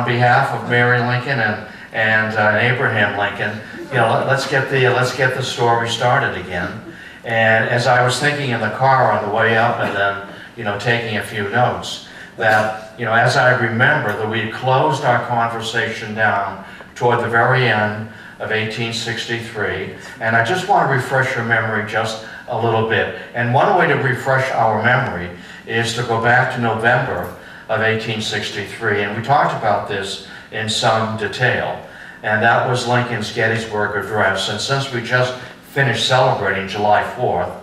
on behalf of Mary Lincoln and Abraham Lincoln, you know, let's get the story started again. And as I was thinking in the car on the way up, and then, you know, taking a few notes, that, you know, as I remember that we had closed our conversation down toward the very end of 1863, and I just want to refresh your memory just a little bit. And one way to refresh our memory is to go back to November of 1863, and we talked about this in some detail, and that was Lincoln's Gettysburg Address. And since we just finished celebrating July 4th,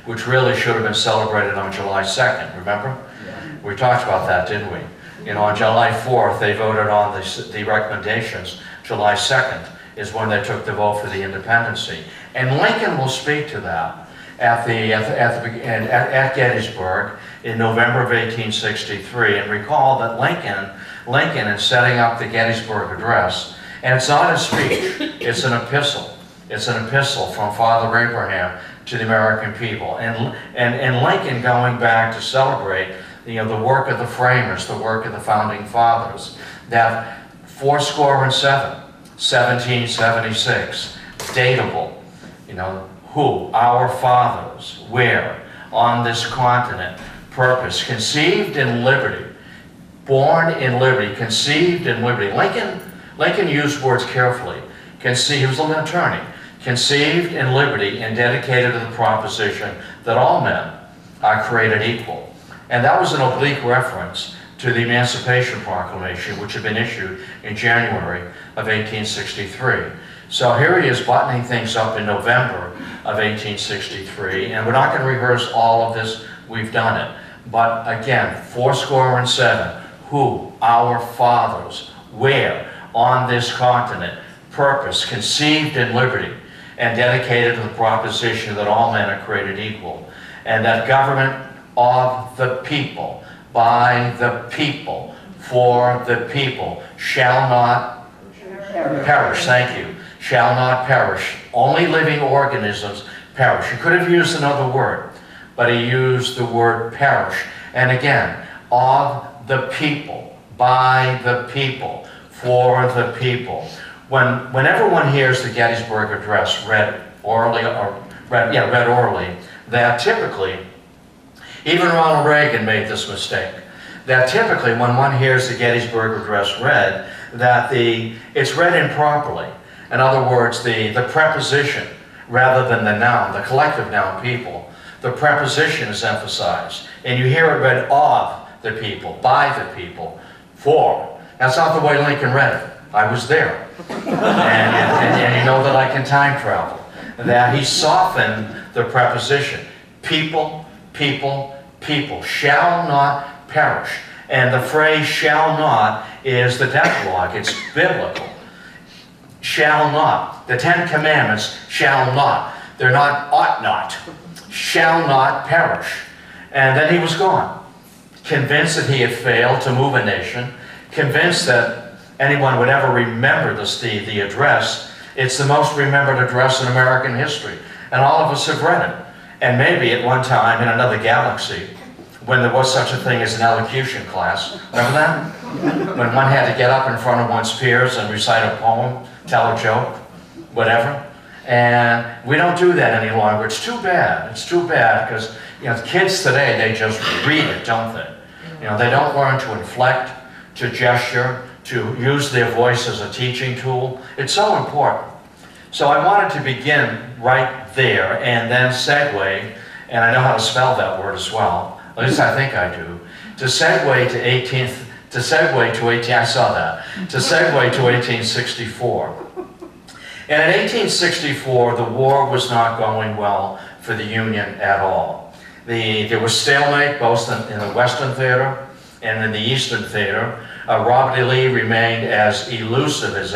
which really should have been celebrated on July 2nd, remember? Yeah. We talked about that, didn't we? You know, on July 4th, they voted on the recommendations. July 2nd is when they took the vote for the independency. And Lincoln will speak to that at Gettysburg in November of 1863. And recall that Lincoln in setting up the Gettysburg Address, and it's not a speech, it's an epistle. It's an epistle from Father Abraham to the American people. And Lincoln going back to celebrate, you know, the work of the framers, the work of the founding fathers, that 77, 1776, dateable, you know, who? Our fathers, where? On this continent, purpose, conceived in liberty, born in liberty, conceived in liberty. Lincoln used words carefully. He was an attorney. Conceived in liberty and dedicated to the proposition that all men are created equal. And that was an oblique reference to the Emancipation Proclamation, which had been issued in January of 1863. So here he is buttoning things up in November of 1863, and we're not going to rehearse all of this, we've done it. But again, 77, who? Our fathers, where? On this continent, purpose, conceived in liberty, and dedicated to the proposition that all men are created equal, and that government of the people, by the people, for the people, shall not perish. Thank you. Shall not perish. Only living organisms perish. He could have used another word, but he used the word perish. And again, of the people, by the people, for the people. Whenever one hears the Gettysburg Address read orally, that typically, even Ronald Reagan made this mistake, that typically when one hears the Gettysburg Address read, that it's read improperly. In other words, the preposition, rather than the noun, the collective noun people, the preposition is emphasized. And you hear it read of the people, by the people, for. That's not the way Lincoln read it. I was there. And you know that I can time travel. That he softened the preposition. People, people, people shall not perish. And the phrase shall not is the Decalogue. It's biblical. Shall not. The Ten Commandments shall not. They're not ought not. Shall not perish. And then he was gone. Convinced that he had failed to move a nation. Convinced that anyone would ever remember the address. It's the most remembered address in American history. And all of us have read it. And maybe at one time in another galaxy, when there was such a thing as an elocution class. Remember that? When one had to get up in front of one's peers and recite a poem, tell a joke, whatever. And we don't do that any longer. It's too bad. It's too bad because, you know, kids today, they just read it, don't they? You know, they don't learn to inflect, to gesture, to use their voice as a teaching tool. It's so important. So I wanted to begin right there and then segue, and I know how to spell that word as well. At least I think I do. To segue to 1864. And in 1864, the war was not going well for the Union at all. There was stalemate both in the Western Theater and in the Eastern Theater. Robert E. Lee remained as elusive as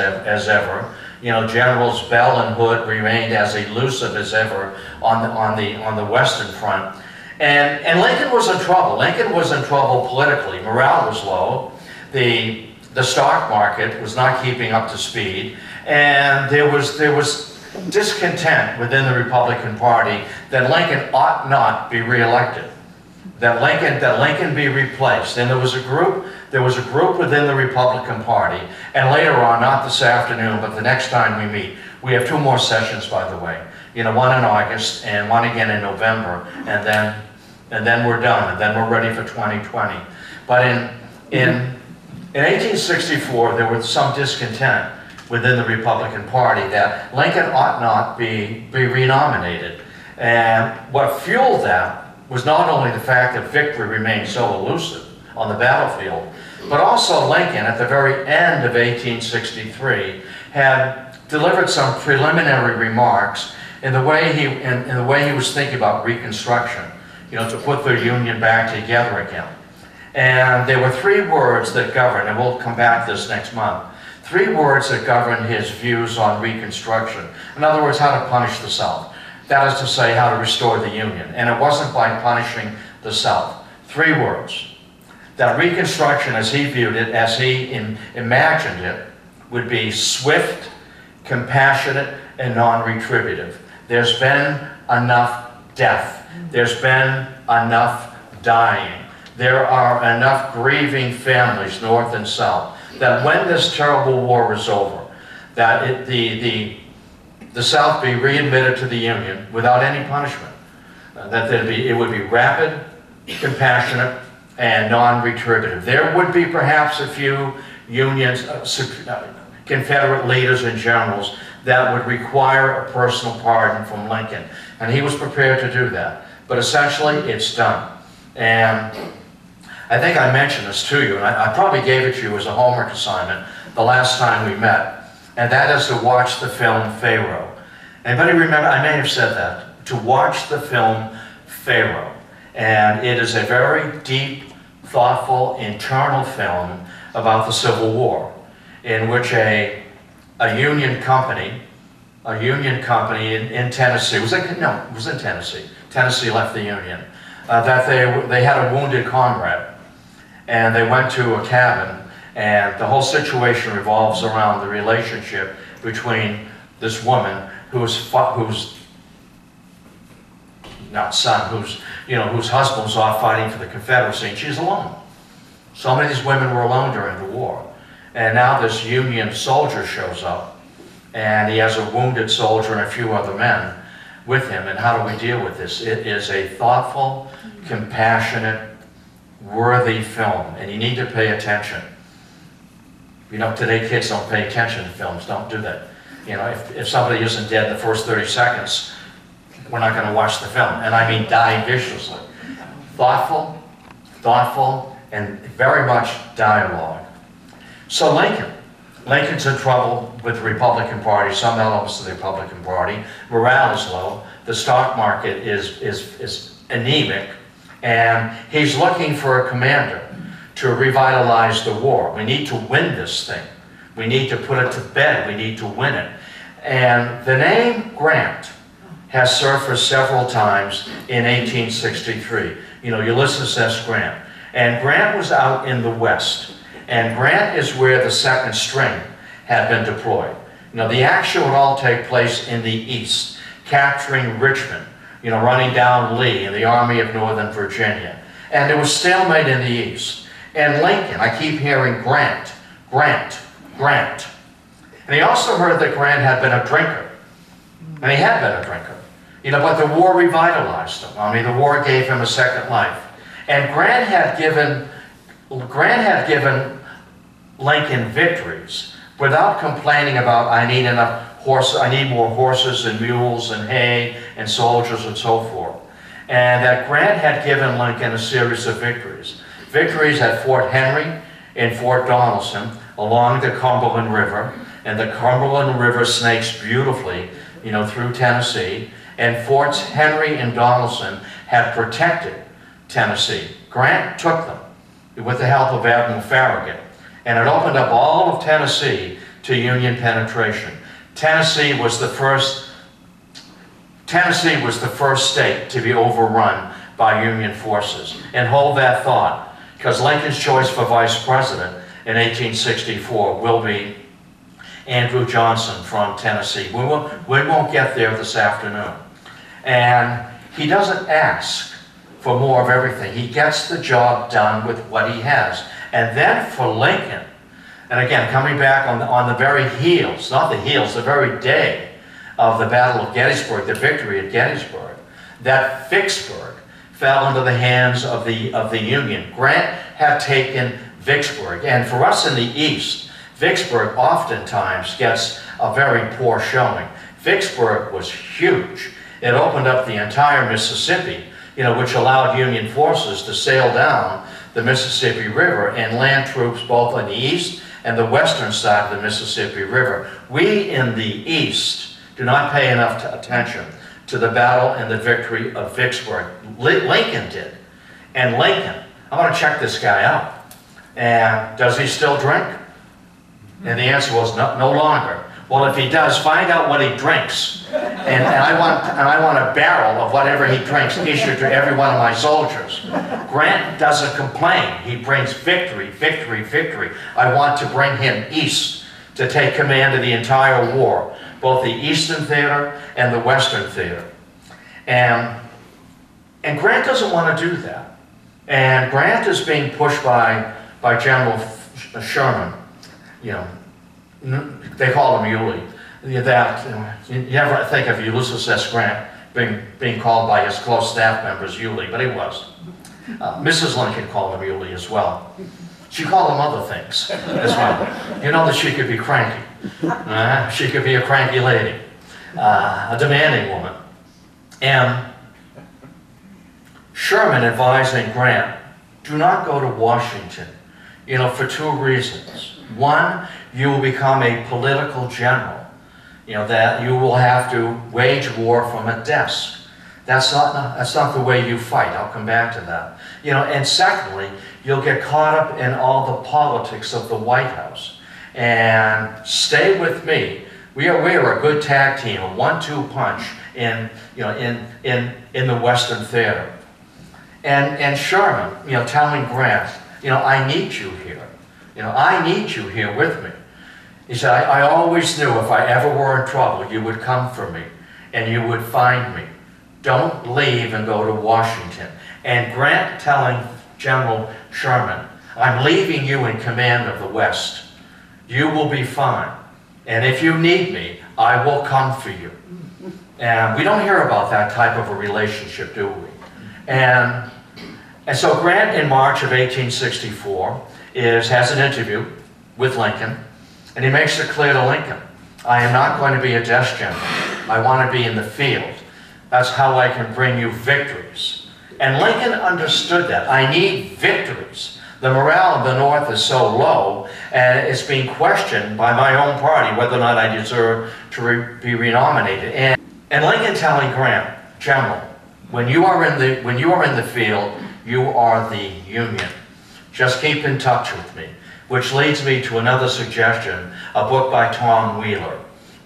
ever. You know, Generals Bell and Hood remained as elusive as ever on the Western Front. And Lincoln was in trouble. Lincoln was in trouble politically. Morale was low. The stock market was not keeping up to speed. And there was discontent within the Republican Party that Lincoln ought not be reelected. That Lincoln be replaced. And there was a group there was a group within the Republican Party, and later on, not this afternoon, but the next time we meet, we have 2 more sessions, by the way. You know, one in August and one again in November, and then we're done, and then we're ready for 2020. But in 1864, there was some discontent within the Republican Party that Lincoln ought not be renominated. And what fueled that was not only the fact that victory remained so elusive on the battlefield, but also Lincoln, at the very end of 1863, had delivered some preliminary remarks in the way he was thinking about Reconstruction, you know, to put the Union back together again. And there were 3 words that governed, and we'll come back to this next month, 3 words that governed his views on Reconstruction. In other words, how to punish the South. That is to say, how to restore the Union. And it wasn't by punishing the South. 3 words. That Reconstruction, as he viewed it, as he imagined it, would be swift, compassionate, and non-retributive. There's been enough death. There's been enough dying. There are enough grieving families, North and South, that when this terrible war is over, that the South be readmitted to the Union without any punishment. That it would be rapid, compassionate, and non-retributive. There would be perhaps a few Unions, Confederate leaders and generals that would require a personal pardon from Lincoln. And he was prepared to do that. But essentially, it's done. And I think I mentioned this to you, and I probably gave it to you as a homework assignment the last time we met, and that is to watch the film Pharaoh. Anybody remember? I may have said that. To watch the film Pharaoh. And it is a very deep, thoughtful, internal film about the Civil War, in which a Union company in Tennessee, it was in Tennessee. Tennessee left the Union. That they had a wounded comrade, and they went to a cabin, and the whole situation revolves around the relationship between this woman whose husband was off fighting for the Confederacy, and she's alone. So many of these women were alone during the war. And now this Union soldier shows up, and he has a wounded soldier and a few other men with him. And how do we deal with this? It is a thoughtful, compassionate, worthy film, and you need to pay attention. You know, today kids don't pay attention to films. Don't do that. You know, if somebody isn't dead the first 30 seconds, we're not going to watch the film. And I mean die viciously. Thoughtful, and very much dialogue. So Lincoln's in trouble with the Republican Party, some elements of the Republican Party. Morale is low. The stock market is anemic. And he's looking for a commander to revitalize the war. We need to win this thing. We need to put it to bed. We need to win it. And the name Grant has surfaced several times in 1863. You know, Ulysses S. Grant. And Grant was out in the West. And Grant is where the second string had been deployed. You know, the action would all take place in the East, capturing Richmond, you know, running down Lee and the Army of Northern Virginia. And there was stalemate in the East. And Lincoln, I keep hearing Grant, Grant, Grant. And he also heard that Grant had been a drinker. And he had been a drinker. You know, but the war revitalized him. I mean, the war gave him a second life. And Grant had given Lincoln victories without complaining about, I need enough horses, I need more horses and mules and hay and soldiers and so forth. And that Grant had given Lincoln a series of victories. Victories at Fort Henry and Fort Donelson along the Cumberland River. And the Cumberland River snakes beautifully, you know, through Tennessee. And Forts Henry and Donelson had protected Tennessee. Grant took them with the help of Admiral Farragut. And it opened up all of Tennessee to Union penetration. Tennessee was the first state to be overrun by Union forces. And hold that thought, because Lincoln's choice for vice president in 1864 will be Andrew Johnson from Tennessee. We won't get there this afternoon. And he doesn't ask for more of everything. He gets the job done with what he has. And then for Lincoln, and again, coming back on the very heels, not the heels, the very day of the Battle of Gettysburg, the victory at Gettysburg, that Vicksburg fell into the hands of the Union. Grant had taken Vicksburg, and for us in the East, Vicksburg oftentimes gets a very poor showing. Vicksburg was huge. It opened up the entire Mississippi, which allowed Union forces to sail down the Mississippi River and land troops both on the east and the western side of the Mississippi River. We in the East do not pay enough attention to the battle and the victory of Vicksburg. Lincoln did. And Lincoln, I want to check this guy out. And does he still drink? And the answer was no longer. Well, if he does, find out what he drinks. And I want a barrel of whatever he drinks issued to every one of my soldiers. Grant doesn't complain. He brings victory, victory, victory. I want to bring him east to take command of the entire war, both the Eastern Theater and the Western Theater. And Grant doesn't want to do that. And Grant is being pushed by General Sherman. They call him Yulee. You never think of Ulysses S. Grant being called by his close staff members Yulee, but he was. Mrs. Lincoln called him Yulee as well. She called him other things as well. You know that she could be cranky. She could be a cranky lady, a demanding woman. And Sherman advising Grant, do not go to Washington, for two reasons. One, you will become a political general, that you will have to wage war from a desk. That's not the way you fight. I'll come back to that. And secondly, you'll get caught up in all the politics of the White House. And stay with me. We are a good tag team, a 1-2 punch in the Western Theater. And Sherman, telling Grant, I need you here. I need you here with me. He said, I always knew if I ever were in trouble, you would come for me and you would find me. Don't leave and go to Washington. And Grant telling General Sherman, I'm leaving you in command of the West. You will be fine. And if you need me, I will come for you. And we don't hear about that type of a relationship, do we? And so Grant in March of 1864 has an interview with Lincoln, and he makes it clear to Lincoln, I am not going to be a desk general. I want to be in the field. That's how I can bring you victories. And Lincoln understood that. I need victories. The morale of the North is so low, and it's being questioned by my own party whether or not I deserve to be renominated. And Lincoln telling Grant, General, when you are in the field, you are the Union. Just keep in touch with me. Which leads me to another suggestion, a book by Tom Wheeler.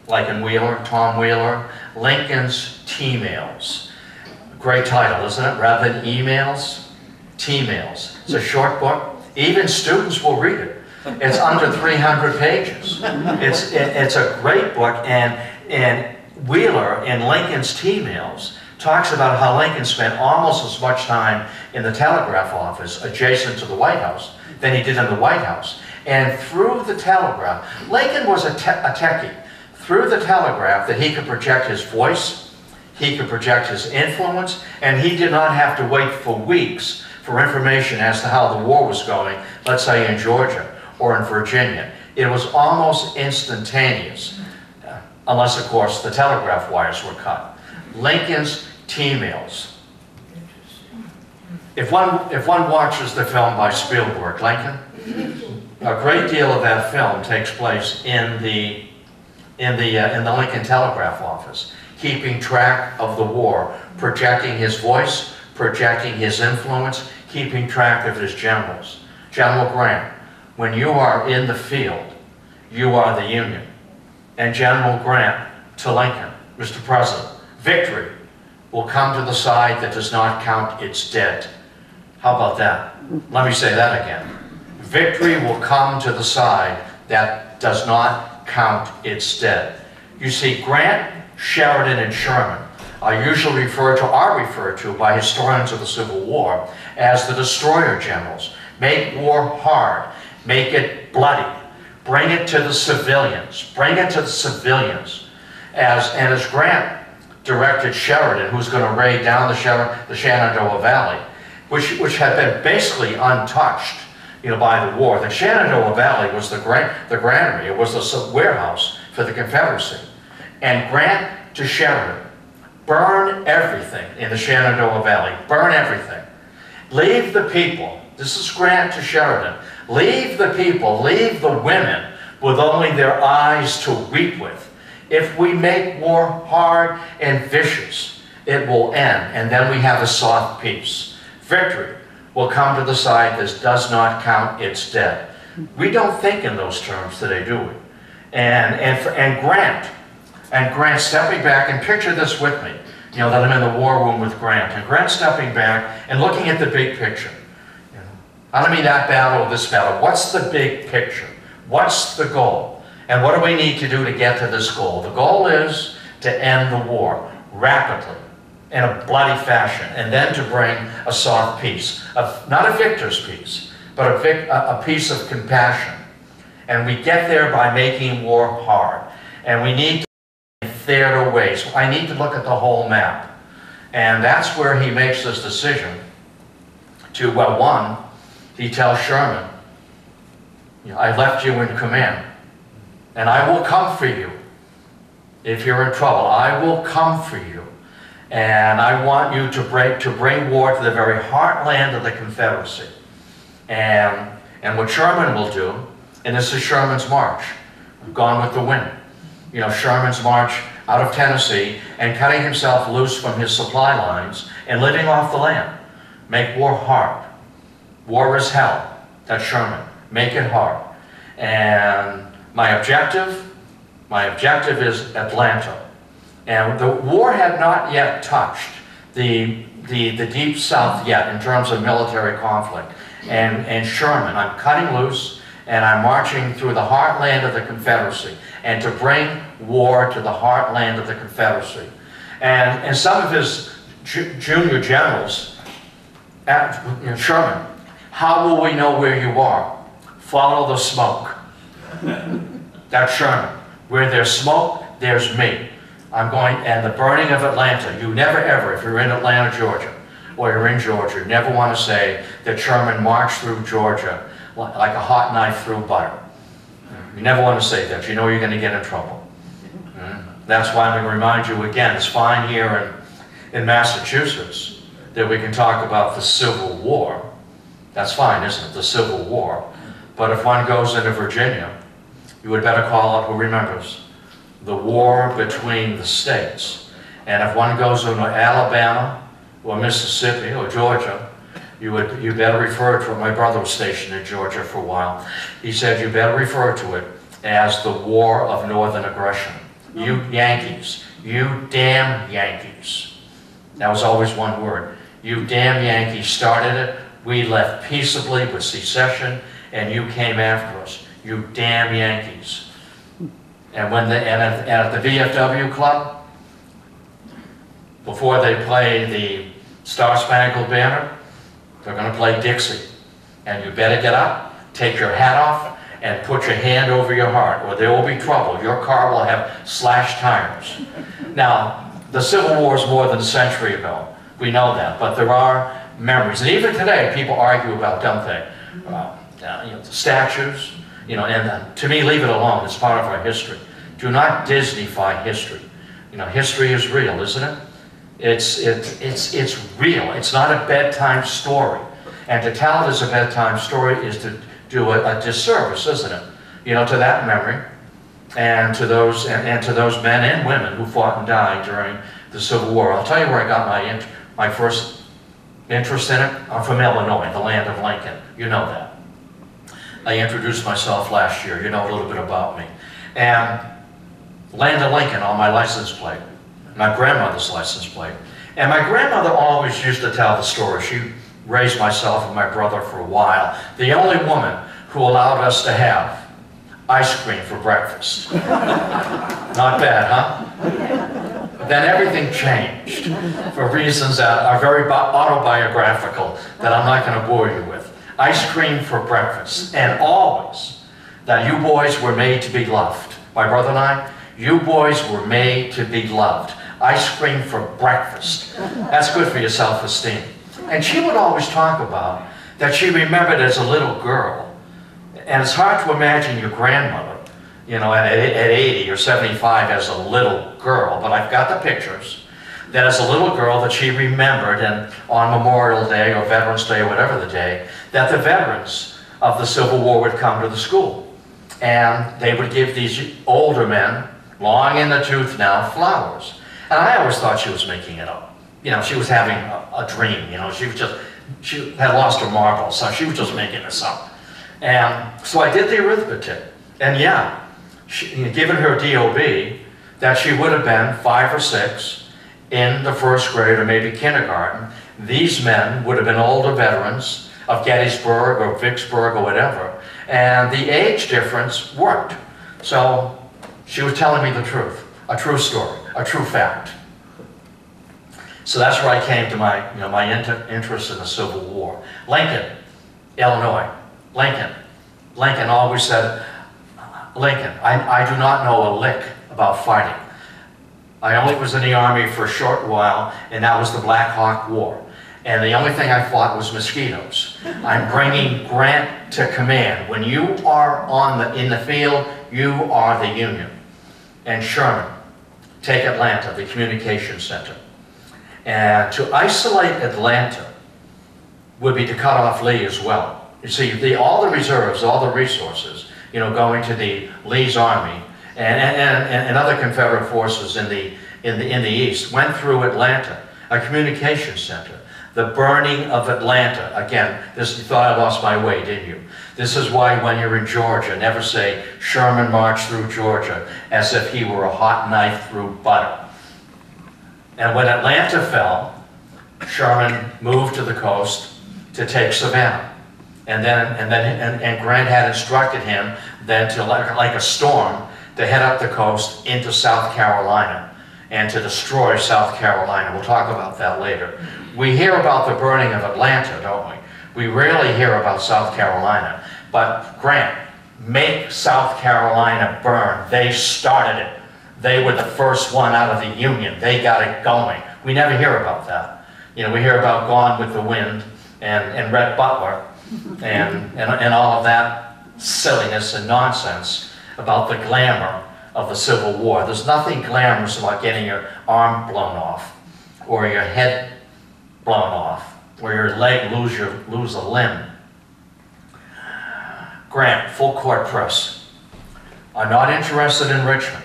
Lincoln Wheeler, Tom Wheeler, Lincoln's T-Mails. Great title, isn't it? Rather than emails, T-Mails. It's a short book. Even students will read it. It's under 300 pages. It's a great book, and Wheeler in Lincoln's T-Mails talks about how Lincoln spent almost as much time in the telegraph office adjacent to the White House than he did in the White House. And through the telegraph, Lincoln was a techie. Through the telegraph that he could project his voice, he could project his influence, and he did not have to wait for weeks for information as to how the war was going, let's say in Georgia or in Virginia. It was almost instantaneous, unless of course the telegraph wires were cut. Lincoln's T-Mails. If one watches the film by Spielberg, Lincoln, a great deal of that film takes place in the Lincoln telegraph office, keeping track of the war, projecting his voice, projecting his influence, keeping track of his generals. General Grant, when you are in the field, you are the Union. And General Grant to Lincoln, Mr. President, victory will come to the side that does not count its dead. How about that? Let me say that again. Victory will come to the side that does not count its dead. You see, Grant, Sheridan, and Sherman are usually referred to by historians of the Civil War as the destroyer generals. Make war hard. Make it bloody. Bring it to the civilians. Bring it to the civilians. As Grant directed Sheridan, who's going to raid down the Shenandoah Valley, which had been basically untouched, by the war. The Shenandoah Valley was the granary. It was the warehouse for the Confederacy. And Grant to Sheridan, burn everything in the Shenandoah Valley. Burn everything. Leave the people. This is Grant to Sheridan. Leave the people, leave the women with only their eyes to weep with. If we make war hard and vicious, it will end, and then we have a soft peace. Victory will come to the side that does not count its dead. We don't think in those terms today, do we? And Grant stepping back, and picture this with me, that I'm in the war room with Grant, and Grant stepping back and looking at the big picture. I don't mean that battle or this battle. What's the big picture? What's the goal? And what do we need to do to get to this goal? The goal is to end the war rapidly, in a bloody fashion, and then to bring a soft peace. Not a victor's peace, but a peace of compassion. And we get there by making war hard. And we need to in theater ways. I need to look at the whole map. And that's where he makes this decision to, well, one, he tells Sherman, I left you in command, and I will come for you if you're in trouble. I will come for you, and I want you to bring war to the very heartland of the Confederacy. And what Sherman will do, and this is Sherman's march, Gone with the Wind. Sherman's march out of Tennessee and cutting himself loose from his supply lines and living off the land. Make war hard. War is hell. That's Sherman. Make it hard. And my objective is Atlanta. And the war had not yet touched the Deep South yet in terms of military conflict. And Sherman, I'm cutting loose and I'm marching through the heartland of the Confederacy and to bring war to the heartland of the Confederacy. And some of his junior generals, Sherman, how will we know where you are? Follow the smoke. That's Sherman. Where there's smoke, there's me. And the burning of Atlanta, you never ever, if you're in Atlanta, Georgia, or you're in Georgia, you never want to say that Sherman marched through Georgia like a hot knife through butter. You never want to say that. You know you're going to get in trouble. That's why I'm going to remind you again, it's fine here in Massachusetts that we can talk about the Civil War. That's fine, isn't it? The Civil War. But if one goes into Virginia, you would better call out who remembers the war between the states. And if one goes into Alabama or Mississippi or Georgia, you better refer to it. My brother was stationed in Georgia for a while. He said you better refer to it as the War of Northern Aggression. You Yankees, you damn Yankees. That was always one word. You damn Yankees started it. We left peaceably with secession, and you came after us. You damn Yankees. And at the VFW Club, before they play the Star Spangled Banner, they're going to play Dixie. And you better get up, take your hat off, and put your hand over your heart, or there will be trouble. Your car will have slashed tires. Now, the Civil War is more than a century ago. We know that, but there are memories. And even today, people argue about, don't they? The statues, and to me, leave it alone. It's part of our history. Do not Disneyfy history. History is real, isn't it? It's real. It's not a bedtime story. And to tell it as a bedtime story is to do a disservice, isn't it? To that memory, and to those men and women who fought and died during the Civil War. I'll tell you where I got my first interest in it. I'm from Illinois, the land of Lincoln. You know that. I introduced myself last year. You know a little bit about me. And land of Lincoln on my license plate. My grandmother's license plate. And my grandmother always used to tell the story. She raised myself and my brother for a while. The only woman who allowed us to have ice cream for breakfast. Not bad, huh? But then everything changed for reasons that are very autobiographical that I'm not going to bore you with. ice cream for breakfast, and always that you boys were made to be loved. My brother and I, you boys were made to be loved. Ice cream for breakfast. That's good for your self-esteem. And she would always talk about that she remembered as a little girl. And it's hard to imagine your grandmother, you know, at 80 or 75 as a little girl, but I've got the pictures. That as a little girl that she remembered, and on Memorial Day or Veterans Day or whatever the day, that the veterans of the Civil War would come to the school. And they would give these older men, long in the tooth now, flowers. And I always thought she was making it up. You know, she was having a dream, you know, she had lost her marbles, so she was just making this up. And so I did the arithmetic. And yeah, given her DOB, that she would have been 5 or 6, in the first grade or maybe kindergarten. These men would have been older veterans of Gettysburg or Vicksburg or whatever, and the age difference worked. So she was telling me the truth, a true story, a true fact. So that's where I came to my, you know, my interest in the Civil War. Lincoln, Illinois. Lincoln always said, Lincoln, I do not know a lick about fighting. I only was in the Army for a short while, and that was the Black Hawk War. And the only thing I fought was mosquitoes. I'm bringing Grant to command. When you are in the field, you are the Union. And Sherman, take Atlanta, the communication center. And to isolate Atlanta would be to cut off Lee as well. You see, all the reserves, all the resources, you know, going to the Lee's army, and other Confederate forces in the East went through Atlanta, a communication center. The burning of Atlanta. Again, you thought I lost my way, didn't you? This is why when you're in Georgia, never say Sherman marched through Georgia as if he were a hot knife through butter. And when Atlanta fell, Sherman moved to the coast to take Savannah. And Grant had instructed him then to, like a storm, to head up the coast into South Carolina and to destroy South Carolina. We'll talk about that later. We hear about the burning of Atlanta, don't we? We rarely hear about South Carolina. But Grant, make South Carolina burn. They started it. They were the first one out of the Union. They got it going. We never hear about that. You know, we hear about Gone with the Wind and Rhett Butler and all of that silliness and nonsense about the glamour of the Civil War. There's nothing glamorous about getting your arm blown off, or your head blown off, or your leg lose a limb. Grant, full court press. I'm not interested in Richmond.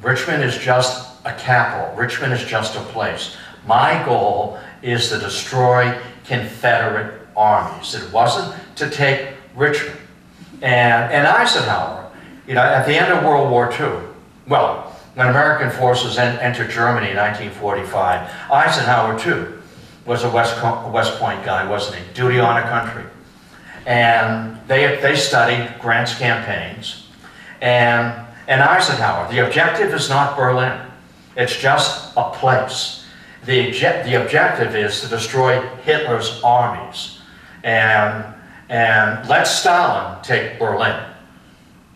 Richmond is just a capital. Richmond is just a place. My goal is to destroy Confederate armies. It wasn't to take Richmond. And Eisenhower, you know, at the end of World War II, well, when American forces entered Germany in 1945, Eisenhower, too, was a West Point guy, wasn't he? Duty honor country. And they studied Grant's campaigns. And Eisenhower, the objective is not Berlin. It's just a place. The objective is to destroy Hitler's armies. And let Stalin take Berlin.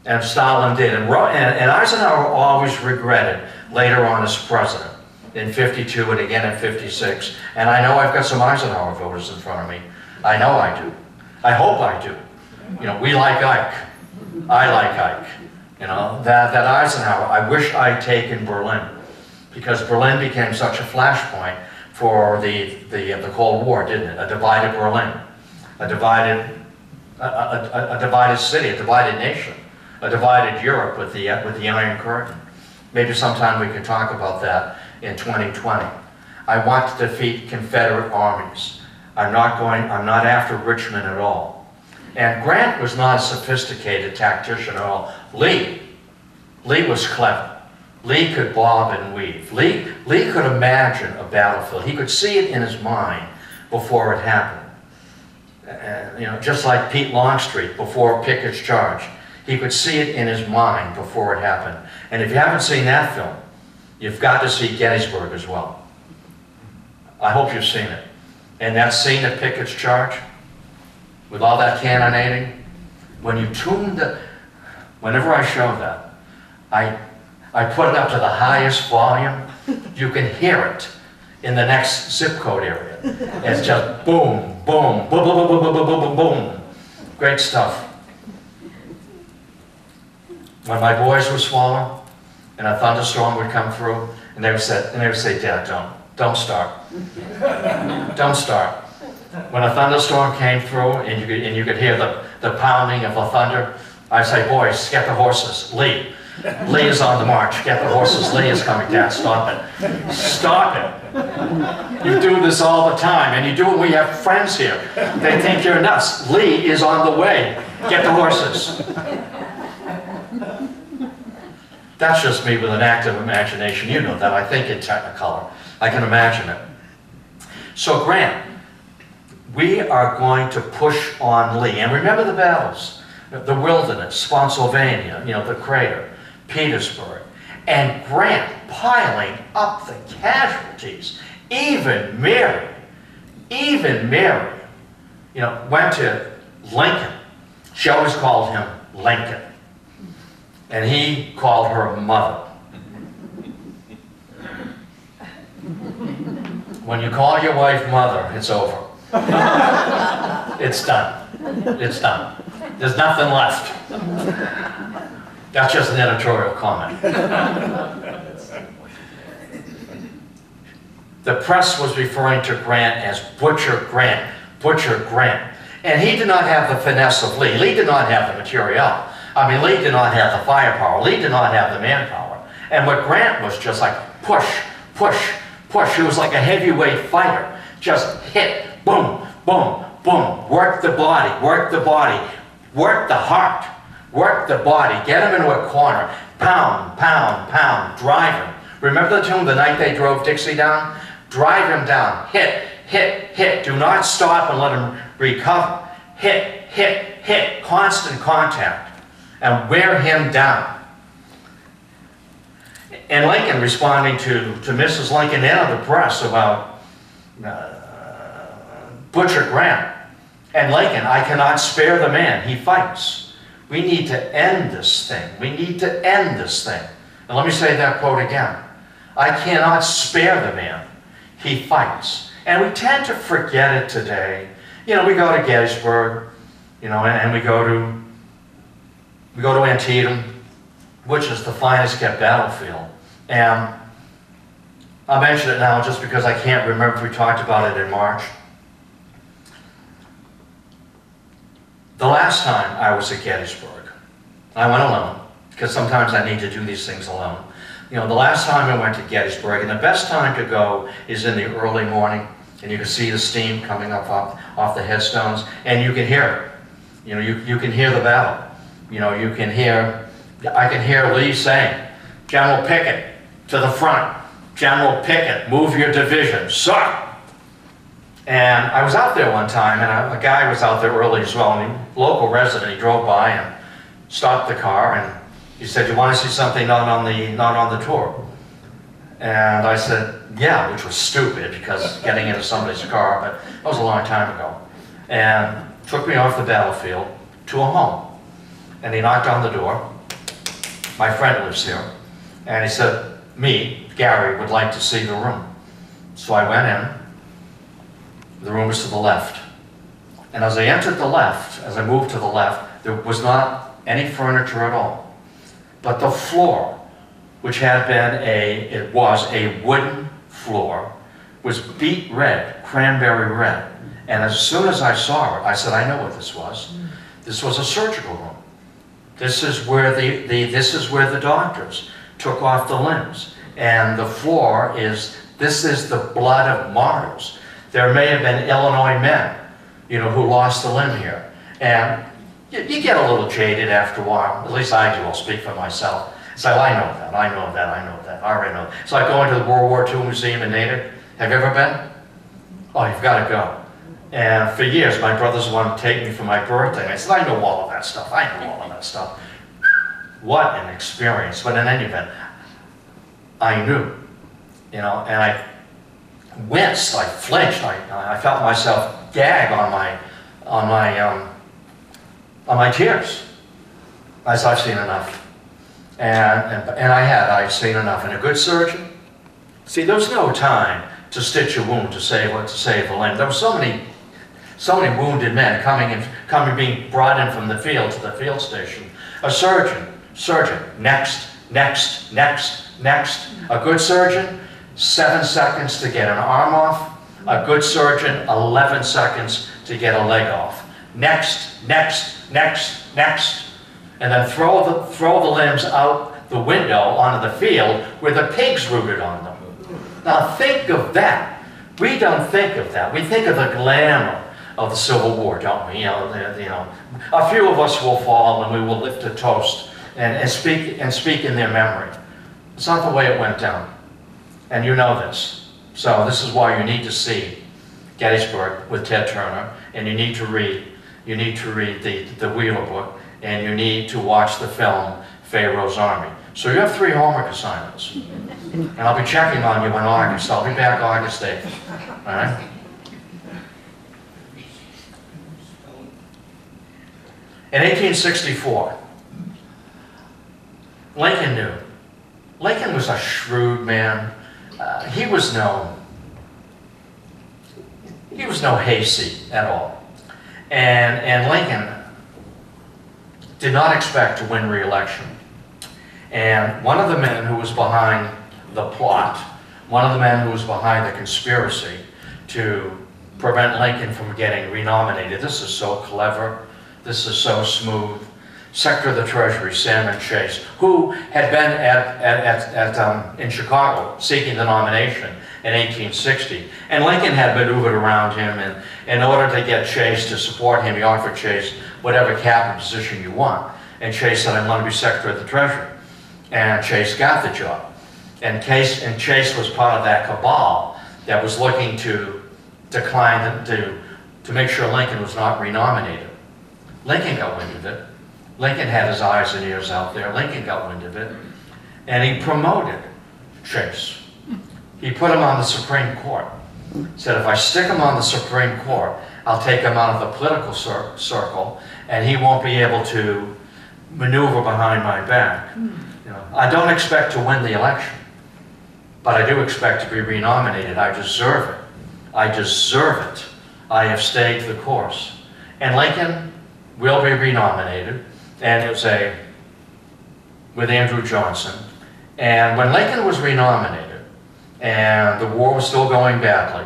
And Stalin did. And Eisenhower always regretted later on as president in '52 and again in '56. And I know I've got some Eisenhower voters in front of me. I know I do. I hope I do. You know, we like Ike. I like Ike. You know, that Eisenhower, I wish I'd taken Berlin, because Berlin became such a flashpoint for the Cold War, didn't it? A divided Berlin, a divided city, a divided nation, a divided Europe with the Iron Curtain. Maybe sometime we can talk about that in 2020. I want to defeat Confederate armies. I'm not after Richmond at all. And Grant was not a sophisticated tactician at all. Lee was clever. Lee could bob and weave. Lee could imagine a battlefield. He could see it in his mind before it happened. You know, just like Pete Longstreet before Pickett's charge. He could see it in his mind before it happened. And if you haven't seen that film, you've got to see Gettysburg as well. I hope you've seen it. And that scene at Pickett's charge, with all that cannonading, when you tune whenever I show that, I put it up to the highest volume. You can hear it in the next zip code area. It's just boom, boom, boom, boom, boom, boom, boom, boom, boom, boom. Great stuff. When my boys were smaller, and a thunderstorm would come through, and they would say, Dad, don't start. Don't start. When a thunderstorm came through, and you could hear the pounding of the thunder, I'd say, boys, get the horses. Lee is on the march. Get the horses. Lee is coming. Dad, stop it. Stop it. You do this all the time, and you do it when you have friends here. They think you're nuts. Lee is on the way. Get the horses. That's just me with an active imagination. You know that. I think in Technicolor. I can imagine it. So Grant, we are going to push on Lee. And remember the battles. The Wilderness, Spotsylvania, the crater, Gettysburg. And Grant piling up the casualties. Even Mary, went to Lincoln. She always called him Lincoln. And he called her mother. When you call your wife mother, it's over. It's done. It's done. There's nothing left. That's just an editorial comment. The press was referring to Grant as Butcher Grant. Butcher Grant. And he did not have the finesse of Lee. Lee did not have the material. Lee did not have the firepower. Lee did not have the manpower. And what Grant was just like push, push, push. He was like a heavyweight fighter. Just hit, boom, boom, boom. Work the body, work the body, work the heart, work the body. Get him into a corner. Pound, pound, pound. Drive him. Remember the tune, The Night They Drove Dixie Down? Drive him down. Hit, hit, hit. Do not stop and let him recover. Hit, hit, hit. Constant contact. And wear him down. And Lincoln, responding to Mrs. Lincoln and the press about Butcher Grant. And Lincoln, I cannot spare the man. He fights. We need to end this thing. We need to end this thing. And let me say that quote again. I cannot spare the man. He fights. And we tend to forget it today. We go to Gettysburg, and we go to Antietam, which is the finest kept battlefield. And I'll mention it now just because I can't remember if we talked about it in March. The last time I was at Gettysburg, I went alone, because sometimes I need to do these things alone. The last time I went to Gettysburg, and the best time to go is in the early morning, and you can see the steam coming up off the headstones, and you can hear it. You can hear the battle. I can hear Lee saying, General Pickett, to the front. General Pickett, move your division, sir. And I was out there one time, and a guy was out there early as well, and a local resident, he drove by and stopped the car, and he said, you want to see something not on the tour? And I said, yeah, which was stupid, because getting into somebody's car, but that was a long time ago. And took me off the battlefield to a home. And he knocked on the door. My friend lives here. And he said, Gary, would like to see the room. So I went in. The room was to the left. And as I entered the left, as I moved to the left, there was not any furniture at all. But the floor, which had been it was a wooden floor, was beet red, cranberry red. And as soon as I saw it, I said, I know what this was. This was a surgical room. This is where the doctors took off the limbs. And the floor this is the blood of martyrs. There may have been Illinois men, who lost a limb here. And you get a little jaded after a while. At least I do. I'll speak for myself. So I know that, I know that, I know that. I already know. It's like going to the World War II Museum in Natick. Have you ever been? Oh, you've got to go. And for years, my brothers wanted to take me for my birthday. I said, I know all of that stuff. I know all of that stuff. What an experience. But in any event, I knew, and I winced, I flinched, I felt myself gag on on my tears. As I've seen enough. And I'd seen enough. And a good surgeon, see, there was no time to stitch a wound to save the limb. There were so many wounded men being brought in from the field to the field station. A surgeon, next. A good surgeon, 7 seconds to get an arm off. A good surgeon, 11 seconds to get a leg off. Next. And then throw the limbs out the window onto the field where the pigs rooted on them. Now think of that. We don't think of that. We think of the glamour of the Civil War, don't we? A few of us will fall and we will lift a toast and speak in their memory. It's not the way it went down. And you know this. So this is why you need to see Gettysburg with Ted Turner, and you need to read the Wheeler book, and you need to watch the film Pharaoh's Army. So you have 3 homework assignments. And I'll be checking on you in August. I'll be back August 8th. All right? In 1864, Lincoln knew. Lincoln was a shrewd man. He was no hayseed at all. And Lincoln did not expect to win re-election. And one of the men who was behind the plot, one of the men who was behind the conspiracy to prevent Lincoln from getting renominated, this is so clever, this is so smooth, Secretary of the Treasury, Salmon Chase, who had been in Chicago seeking the nomination in 1860. And Lincoln had maneuvered around him, and in order to get Chase to support him, he offered Chase whatever cabinet position you want. And Chase said, I want to be Secretary of the Treasury. And Chase got the job. And Chase was part of that cabal that was looking to decline, to make sure Lincoln was not renominated. Lincoln got wind of it. Lincoln had his eyes and ears out there. Lincoln got wind of it. And he promoted Chase. He put him on the Supreme Court. Said, if I stick him on the Supreme Court, I'll take him out of the political circle, and he won't be able to maneuver behind my back. I don't expect to win the election, but I do expect to be renominated. I deserve it. I deserve it. I have stayed the course. And Lincoln will be renominated, and it was with Andrew Johnson. And when Lincoln was renominated, and the war was still going badly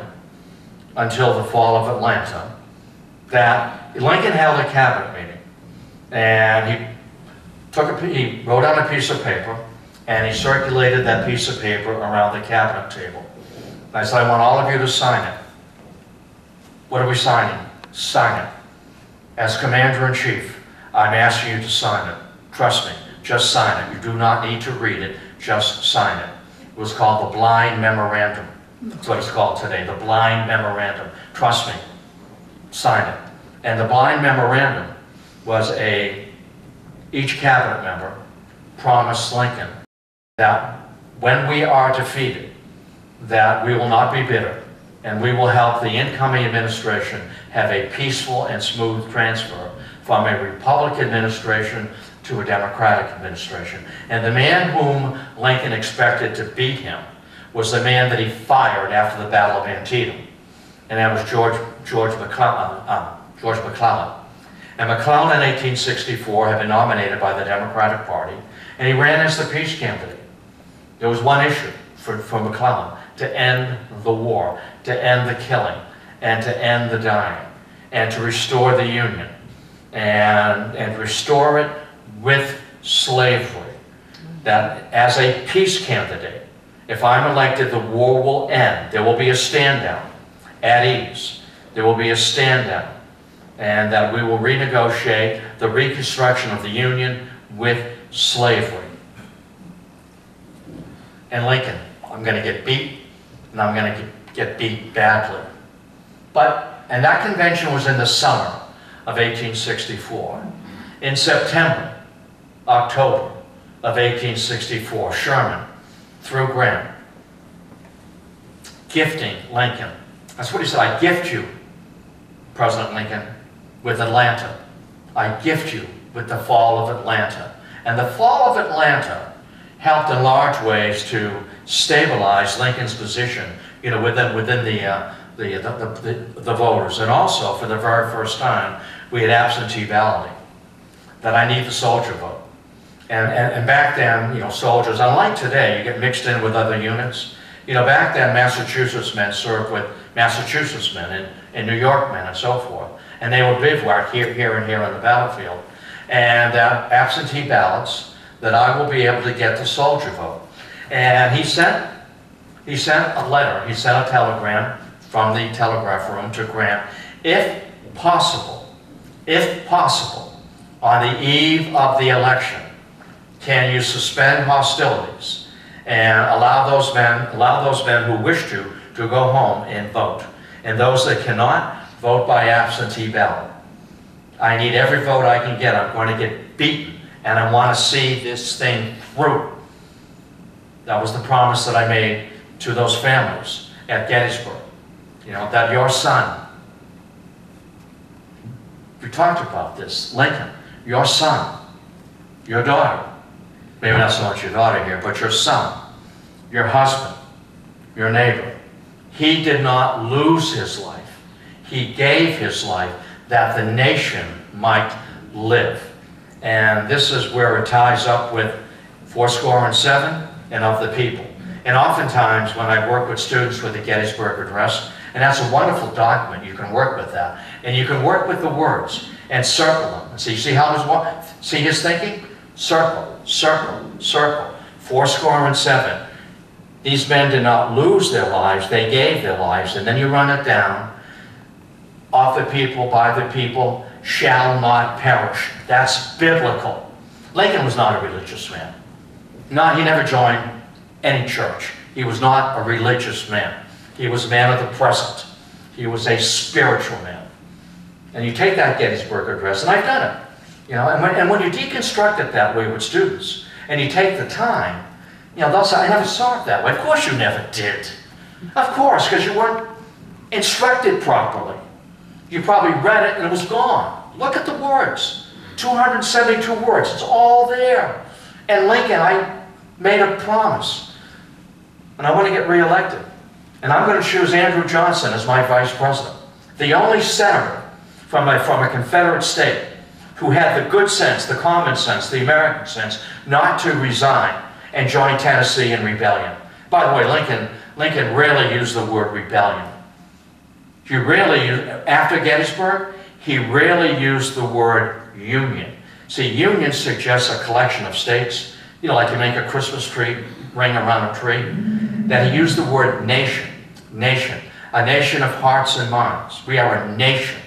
until the fall of Atlanta, that Lincoln held a cabinet meeting, and he wrote on a piece of paper, and he circulated that piece of paper around the cabinet table. And I said, I want all of you to sign it. What are we signing? Sign it. As Commander-in-Chief, I'm asking you to sign it. Trust me, just sign it. You do not need to read it, just sign it. It was called the Blind Memorandum. That's what it's called today, the Blind Memorandum. Trust me, sign it. And the Blind Memorandum was each cabinet member promised Lincoln that when we are defeated, that we will not be bitter, and we will help the incoming administration have a peaceful and smooth transfer from a Republican administration to a Democratic administration. And the man whom Lincoln expected to beat him was the man that he fired after the Battle of Antietam, and that was George McClellan. And McClellan in 1864 had been nominated by the Democratic Party, and he ran as the peace candidate. There was one issue for McClellan: to end the war, to end the killing, and to end the dying, and to restore the Union, and restore it with slavery. That as a peace candidate, if I'm elected, the war will end. There will be a stand down at ease. There will be a stand down, and that we will renegotiate the reconstruction of the Union with slavery. And Lincoln, I'm going to get beat, and I'm going to get beat badly. And that convention was in the summer of 1864. In September, October of 1864, Sherman, through Grant, gifting Lincoln. That's what he said, I gift you, President Lincoln, with Atlanta. I gift you with the fall of Atlanta. And the fall of Atlanta helped in large ways to stabilize Lincoln's position, you know, within the voters. And also, for the very first time, we had absentee balloting, that I need the soldier vote. And back then, you know, soldiers, unlike today, you get mixed in with other units. You know, back then, Massachusetts men served with Massachusetts men and New York men and so forth. And they would bivouac here, and here on the battlefield. And absentee ballots, that I will be able to get the soldier vote. And he sent a letter, he sent a telegram from the telegraph room to Grant, if possible, on the eve of the election, can you suspend hostilities and allow those men who wish to go home and vote. And those that cannot, vote by absentee ballot. I need every vote I can get. I'm going to get beaten, and I want to see this thing through. That was the promise that I made to those families at Gettysburg. You know, that your son, we talked about this, Lincoln, your son, your daughter, maybe not so much your daughter here, but your son, your husband, your neighbor, he did not lose his life. He gave his life that the nation might live. And this is where it ties up with 7 and of the people. And oftentimes when I work with students with the Gettysburg Address, and that's a wonderful document, you can work with that. And you can work with the words and circle them. And see how his, see his thinking? Circle, circle, circle. 7. These men did not lose their lives, they gave their lives. And then you run it down. Of the people, by the people, shall not perish. That's biblical. Lincoln was not a religious man. No, he never joined any church. He was not a religious man. He was a man of the present. He was a spiritual man. And you take that Gettysburg Address, and I've done it. You know, and when you deconstruct it that way with students, and you take the time, you know, they'll say, I never saw it that way. Of course you never did. Of course, because you weren't instructed properly. You probably read it and it was gone. Look at the words. 272 words. It's all there. And Lincoln, I made a promise. And I want to get reelected. And I'm going to choose Andrew Johnson as my vice president. The only senator from a Confederate state who had the good sense, the common sense, the American sense, not to resign and join Tennessee in rebellion. By the way, Lincoln rarely used the word rebellion. He rarely used, after Gettysburg, he rarely used the word union. See, union suggests a collection of states, you know, like you make a Christmas tree, ring around a tree. That he used the word nation, nation, a nation of hearts and minds. We are a nation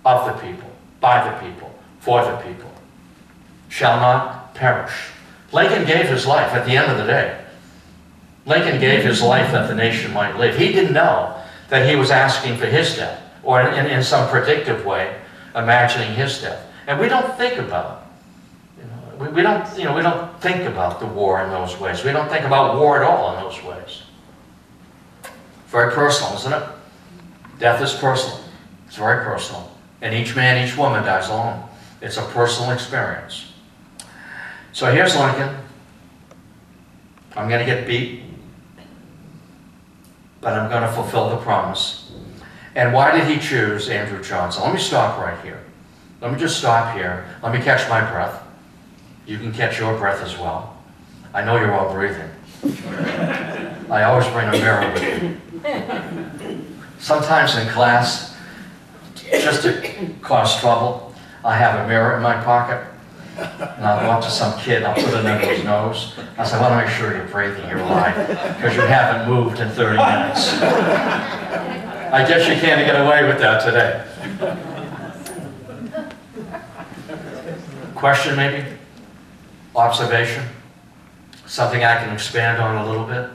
of the people, by the people, for the people, shall not perish. Lincoln gave his life at the end of the day. Lincoln gave his life that the nation might live. He didn't know that he was asking for his death, or in some predictive way, imagining his death. And we don't think about it. We don't think about the war in those ways. We don't think about war at all in those ways. Very personal, isn't it? Death is personal. It's very personal. And each man, each woman dies alone. It's a personal experience. So here's Lincoln. I'm going to get beat, but I'm going to fulfill the promise. And why did he choose Andrew Johnson? Let me stop right here. Let me just stop here. Let me catch my breath. You can catch your breath as well. I know you're all breathing. I always bring a mirror with me. Sometimes in class, just to cause trouble, I have a mirror in my pocket. And I'll go up to some kid, I'll put it under his nose. I say, I want to make sure you're breathing, you're alive, because you haven't moved in 30 minutes. I guess you can't get away with that today. Question maybe? Observation? Something I can expand on a little bit?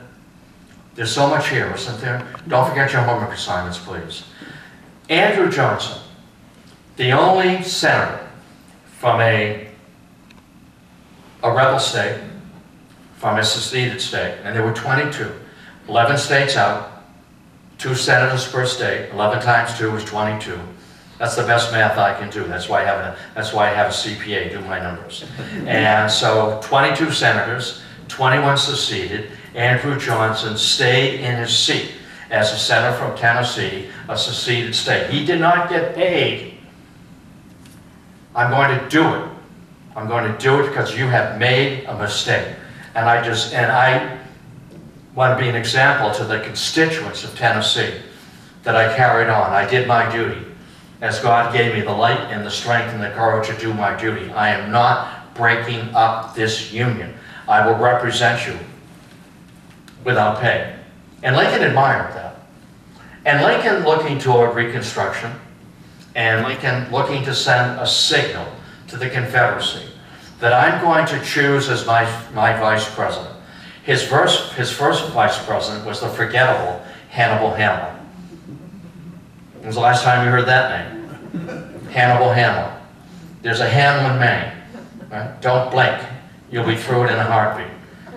There's so much here, isn't there? Don't forget your homework assignments, please. Andrew Johnson, the only senator from a rebel state, from a seceded state, and there were 22. 11 states out, 2 senators per state, 11 times 2 was 22. That's the best math I can do. That's why I have a CPA do my numbers. And so 22 senators, 21 seceded. Andrew Johnson stayed in his seat as a senator from Tennessee, a seceded state. He did not get paid. I'm going to do it. I'm going to do it because you have made a mistake. And I want to be an example to the constituents of Tennessee that I carried on. I did my duty as God gave me the light and the strength and the courage to do my duty. I am not breaking up this union. I will represent you without pay. And Lincoln admired that. And Lincoln looking toward Reconstruction, and Lincoln looking to send a signal to the Confederacy that I'm going to choose as my vice president. His first vice president was the forgettable Hannibal Hamlin. When was the last time you heard that name? Hannibal Hamlin. There's a Hamlin, Maine. Right? Don't blink. You'll be through it in a heartbeat.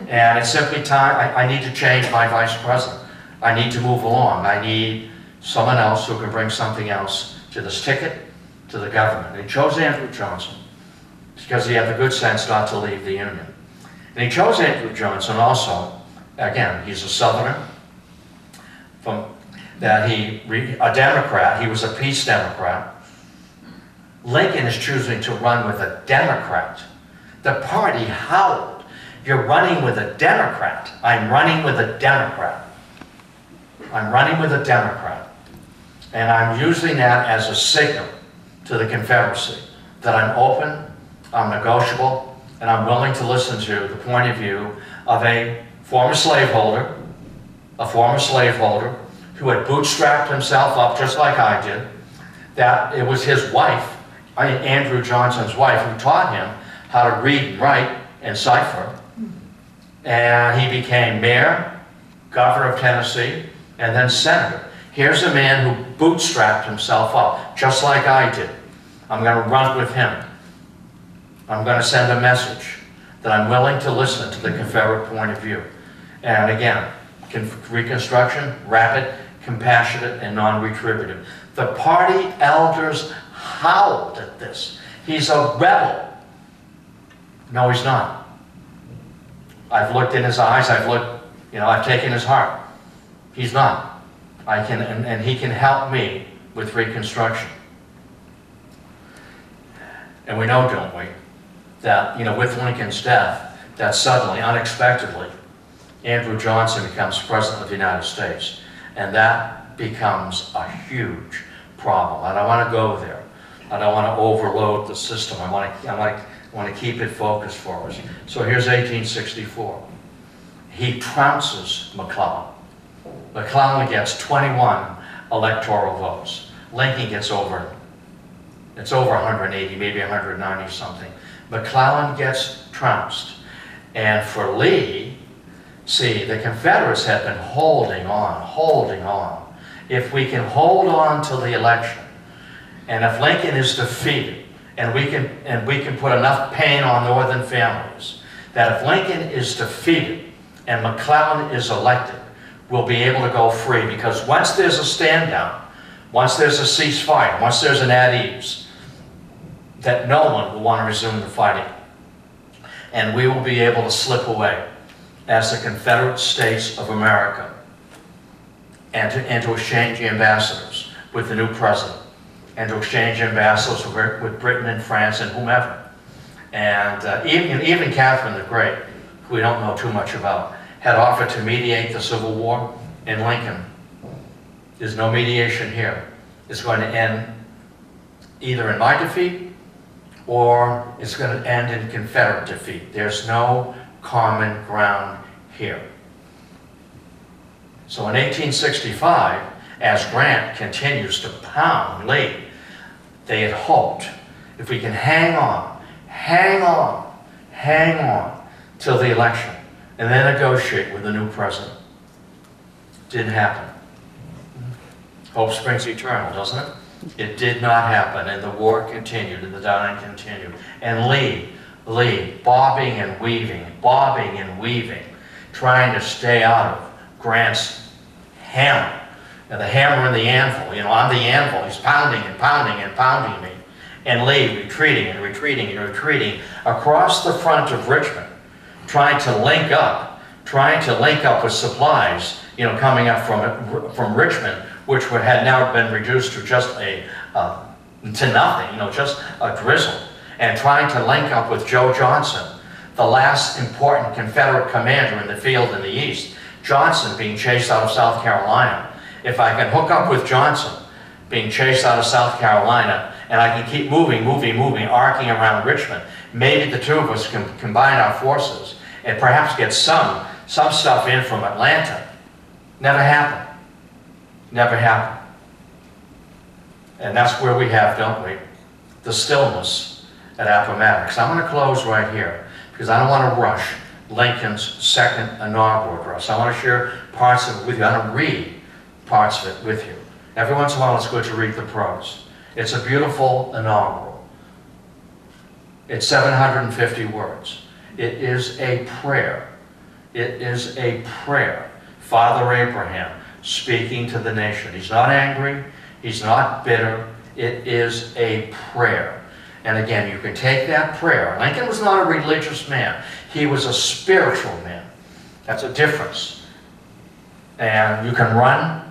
And it's simply time. I need to change my vice president. I need to move along. I need someone else who can bring something else to this ticket, to the government. And he chose Andrew Johnson because he had the good sense not to leave the Union. And he chose Andrew Johnson also, again, he's a Southerner, a Democrat. He was a peace Democrat. Lincoln is choosing to run with a Democrat. The party howled. You're running with a Democrat. I'm running with a Democrat. I'm running with a Democrat. And I'm using that as a signal to the Confederacy that I'm open, I'm negotiable, and I'm willing to listen to the point of view of a former slaveholder who had bootstrapped himself up just like I did, that it was his wife, Andrew Johnson's wife, who taught him how to read and write and cipher. And he became mayor, governor of Tennessee, and then senator. Here's a man who bootstrapped himself up, just like I did. I'm going to run with him. I'm going to send a message that I'm willing to listen to the Confederate point of view. And again, Reconstruction, rapid, compassionate, and non-retributive. The party elders howled at this. He's a rebel. No, he's not. I've looked in his eyes, I've taken his heart. He's not. And he can help me with Reconstruction. And we know, don't we, that, with Lincoln's death, that suddenly, unexpectedly, Andrew Johnson becomes President of the United States. And that becomes a huge problem. I don't want to go there. I don't want to overload the system. I want to keep it focused for us. So here's 1864. He trounces McClellan. McClellan gets 21 electoral votes. Lincoln gets it's over 180, maybe 190 something. McClellan gets trounced. And for Lee, see, the Confederates have been holding on. If we can hold on till the election, and if Lincoln is defeated, and we can put enough pain on Northern families, that if Lincoln is defeated and McClellan is elected, we'll be able to go free. Because once there's a stand down, once there's a ceasefire, once there's an at ease, that no one will want to resume the fighting. And we will be able to slip away as the Confederate States of America and to exchange ambassadors with the new president, and to exchange ambassadors with Britain and France and whomever. And even Catherine the Great, who we don't know too much about, had offered to mediate the Civil War in Lincoln. There's no mediation here. It's going to end either in my defeat or it's going to end in Confederate defeat. There's no common ground here. So in 1865, as Grant continues to pound Lee, they had hoped, if we can hang on till the election, and then negotiate with the new president. Didn't happen. Hope springs eternal, doesn't it? It did not happen, and the war continued, and the dying continued. And Lee, bobbing and weaving, trying to stay out of Grant's hammer, and the hammer and the anvil. You know, I'm the anvil. He's pounding and pounding and pounding me. And Lee retreating and retreating and retreating across the front of Richmond, trying to link up with supplies, you know, coming up from Richmond, which had now been reduced to just to nothing, you know, just a drizzle, and trying to link up with Joe Johnson, the last important Confederate commander in the field in the East. Johnson being chased out of South Carolina. If I can hook up with Johnson being chased out of South Carolina, and I can keep moving, arcing around Richmond, maybe the two of us can combine our forces and perhaps get some stuff in from Atlanta. Never happened. Never happened. And that's where we have, don't we, the stillness at Appomattox. I'm going to close right here because I don't want to rush Lincoln's second inaugural address. I want to share parts of it with you. I want to read parts of it with you. Every once in a while it's good to read the prose. It's a beautiful inaugural. It's 750 words. It is a prayer. It is a prayer. Father Abraham speaking to the nation. He's not angry. He's not bitter. It is a prayer. And again, you can take that prayer. Lincoln was not a religious man. He was a spiritual man. That's a difference. And you can run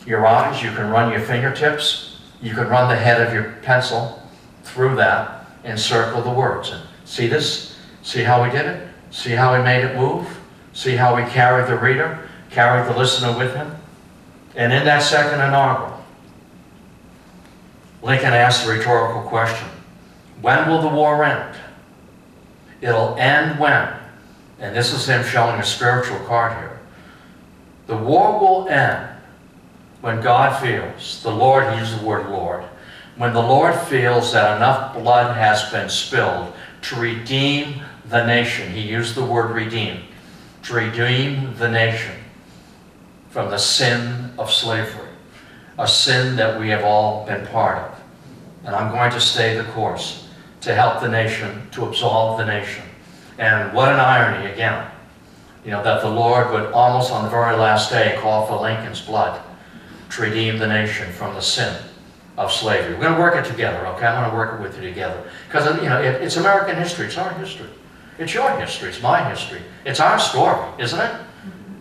your eyes, you can run your fingertips, you can run the head of your pencil through that and circle the words. And see this? See how we did it? See how he made it move? See how he carried the reader, carried the listener with him? And in that second inaugural, Lincoln asked the rhetorical question, when will the war end? It'll end when? And this is him showing a spiritual card here. The war will end when God feels, the Lord, he used the word Lord, when the Lord feels that enough blood has been spilled to redeem the nation. He used the word redeem. To redeem the nation from the sin of slavery, a sin that we have all been part of. And I'm going to stay the course to help the nation, to absolve the nation. And what an irony, again, you know, that the Lord would almost on the very last day call for Lincoln's blood to redeem the nation from the sin of slavery. We're going to work it together, okay? I'm going to work it with you together. Because, you know, it's American history. It's our history. It's your history. It's my history. It's our story, isn't it?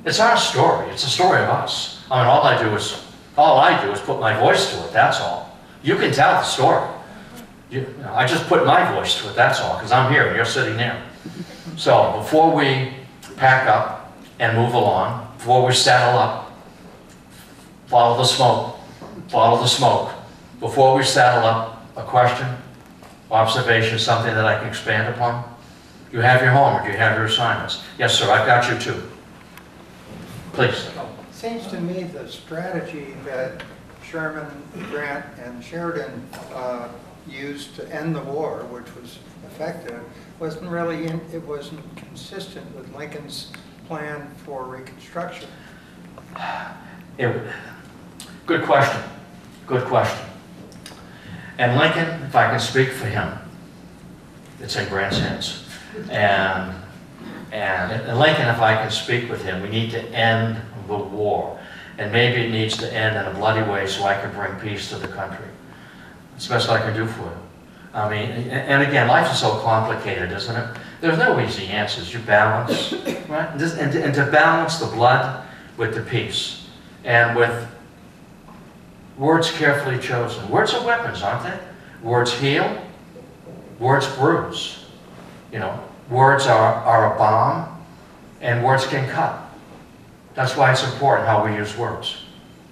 It's our story. It's the story of us. I mean, all I do is put my voice to it, that's all. You can tell the story. I just put my voice to it, that's all, because I'm here and you're sitting there. So before we pack up and move along, before we saddle up, follow the smoke, follow the smoke. Before we saddle up, a question, observation, something that I can expand upon? You have your homework, you have your assignments. Yes, sir, I've got you too. Please. Seems to me the strategy that Sherman, Grant, and Sheridan used to end the war, which was effective, wasn't really, it wasn't consistent with Lincoln's plan for Reconstruction. Good question. Good question. And Lincoln, if I can speak for him, it's in Grant's hands. And Lincoln, if I can speak with him, we need to end the war. And maybe it needs to end in a bloody way so I can bring peace to the country. It's the best I can do for you. I mean, and again, life is so complicated, isn't it? There's no easy answers. You balance, right? And to balance the blood with the peace. And with words carefully chosen. Words are weapons, aren't they? Words heal. Words bruise. You know, words are a bomb, and words can cut. That's why it's important how we use words,